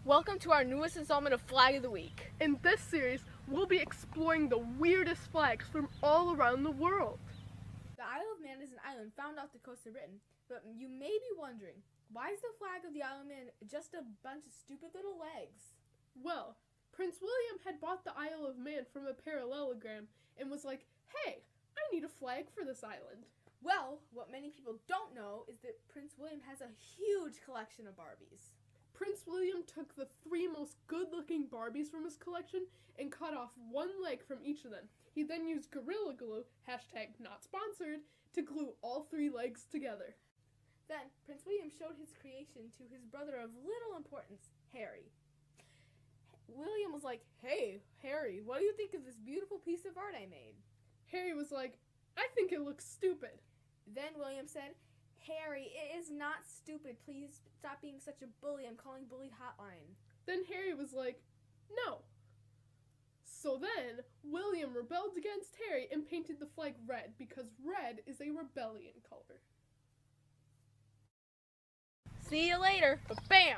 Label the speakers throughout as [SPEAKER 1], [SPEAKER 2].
[SPEAKER 1] Welcome to our newest installment of Flag of the Week.
[SPEAKER 2] In this series, we'll be exploring the weirdest flags from all around the world.
[SPEAKER 1] The Isle of Man is an island found off the coast of Britain, but you may be wondering, why is the flag of the Isle of Man just a bunch of stupid little legs?
[SPEAKER 2] Well, Prince William had bought the Isle of Man from a parallelogram and was like, hey, I need a flag for this island.
[SPEAKER 1] Well, what many people don't know is that Prince William has a huge collection of Barbies.
[SPEAKER 2] Prince William took the 3 most good-looking Barbies from his collection and cut off one leg from each of them. He then used Gorilla Glue, #NotSponsored, to glue all 3 legs together.
[SPEAKER 1] Then, Prince William showed his creation to his brother of little importance, Harry. William was like, hey, Harry, what do you think of this beautiful piece of art I made?
[SPEAKER 2] Harry was like, I think it looks stupid.
[SPEAKER 1] Then William said, Harry, it is not stupid. Please stop being such a bully. I'm calling bully hotline.
[SPEAKER 2] Then Harry was like, no. So then, William rebelled against Harry and painted the flag red because red is a rebellion color.
[SPEAKER 1] See you later. Bam!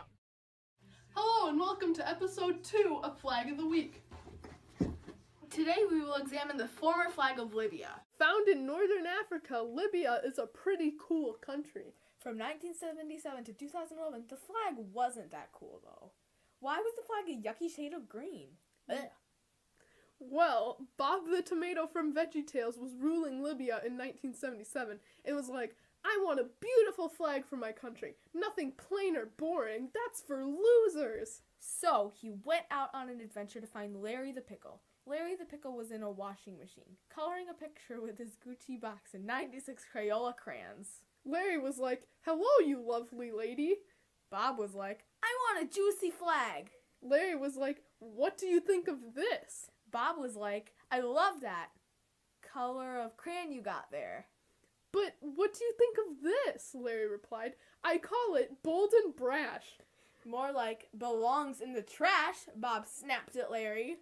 [SPEAKER 2] Hello and welcome to episode 2 of Flag of the Week.
[SPEAKER 1] Today we will examine the former flag of Libya.
[SPEAKER 2] Found in northern Africa, Libya is a pretty cool country.
[SPEAKER 1] From 1977 to 2011, the flag wasn't that cool though. Why was the flag a yucky shade of green? Ugh.
[SPEAKER 2] Well, Bob the Tomato from VeggieTales was ruling Libya in 1977 and was like, I want a beautiful flag for my country. Nothing plain or boring. That's for losers.
[SPEAKER 1] So he went out on an adventure to find Larry the Pickle. Larry the Pickle was in a washing machine, coloring a picture with his Gucci box and 96 Crayola crayons.
[SPEAKER 2] Larry was like, hello, you lovely lady.
[SPEAKER 1] Bob was like, I want a juicy flag.
[SPEAKER 2] Larry was like, what do you think of this?
[SPEAKER 1] Bob was like, I love that color of crayon you got there.
[SPEAKER 2] But what do you think of this? Larry replied. I call it bold and brash.
[SPEAKER 1] More like belongs in the trash, Bob snapped at Larry.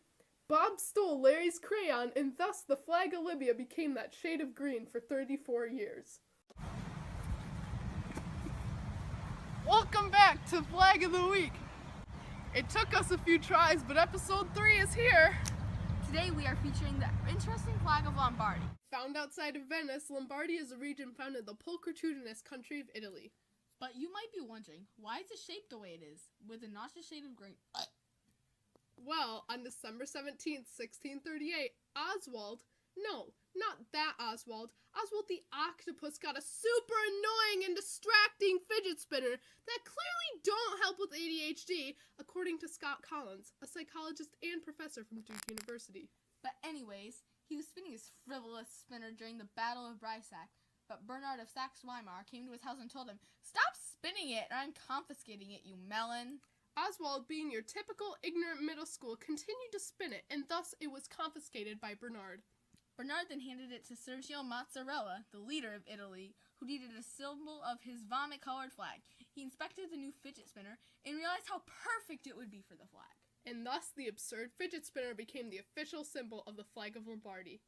[SPEAKER 2] Bob stole Larry's crayon, and thus the flag of Libya became that shade of green for 34 years. Welcome back to Flag of the Week. It took us a few tries, but episode 3 is here.
[SPEAKER 1] Today we are featuring the interesting flag of Lombardy.
[SPEAKER 2] Found outside of Venice, Lombardy is a region found in the pulchritudinous country of Italy.
[SPEAKER 1] But you might be wondering, why is it shaped the way it is, with a nauseous shade of green?
[SPEAKER 2] Well, on December 17th, 1638, Oswald the octopus got a super annoying and distracting fidget spinner that clearly don't help with ADHD, according to Scott Collins, a psychologist and professor from Duke University.
[SPEAKER 1] But anyways, he was spinning his frivolous spinner during the Battle of Breisach, but Bernard of Saxe-Weimar came to his house and told him, stop spinning it or I'm confiscating it, you melon.
[SPEAKER 2] Oswald, being your typical ignorant middle school, continued to spin it, and thus it was confiscated by Bernard.
[SPEAKER 1] Bernard then handed it to Sergio Mozzarella, the leader of Italy, who needed a symbol of his vomit-colored flag. He inspected the new fidget spinner and realized how perfect it would be for the flag.
[SPEAKER 2] And thus the absurd fidget spinner became the official symbol of the flag of Lombardy.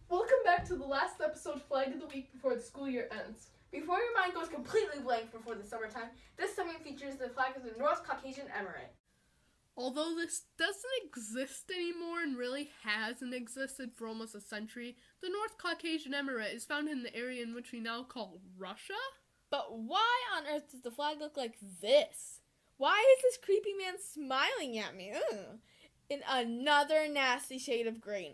[SPEAKER 2] Welcome back to the last episode Flag of the Week before the school year ends.
[SPEAKER 1] Before your mind goes completely blank before the summertime, this segment features the flag of the North Caucasian Emirate.
[SPEAKER 2] Although this doesn't exist anymore and really hasn't existed for almost a century, the North Caucasian Emirate is found in the area in which we now call Russia.
[SPEAKER 1] But why on earth does the flag look like this? Why is this creepy man smiling at me? Ugh. In another nasty shade of green.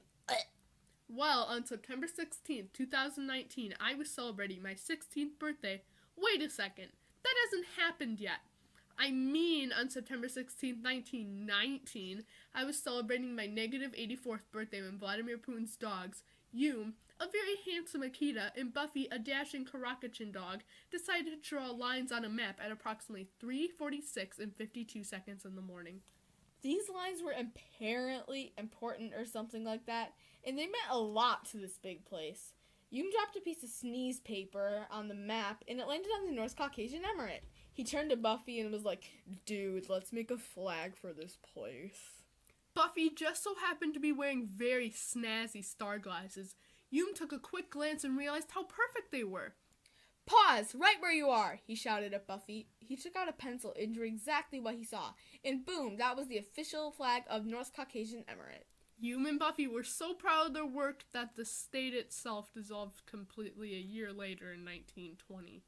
[SPEAKER 2] Well, on September 16th, 2019, I was celebrating my 16th birthday. Wait a second, that hasn't happened yet. I mean, on September 16th, 1919, I was celebrating my negative 84th birthday when Vladimir Putin's dogs, Yum, a very handsome Akita, and Buffy, a dashing Karakachin dog, decided to draw lines on a map at approximately 3:46 and 52 seconds in the morning.
[SPEAKER 1] These lines were apparently important or something like that, and they meant a lot to this big place. Yum dropped a piece of sneeze paper on the map, and it landed on the North Caucasian Emirate. He turned to Buffy and was like, dude, let's make a flag for this place.
[SPEAKER 2] Buffy just so happened to be wearing very snazzy star glasses. Yum took a quick glance and realized how perfect they were.
[SPEAKER 1] "Pause, right where you are," he shouted at Buffy. He took out a pencil and drew exactly what he saw. And boom, that was the official flag of North Caucasian Emirate.
[SPEAKER 2] Hume and Buffy were so proud of their work that the state itself dissolved completely a year later in 1920.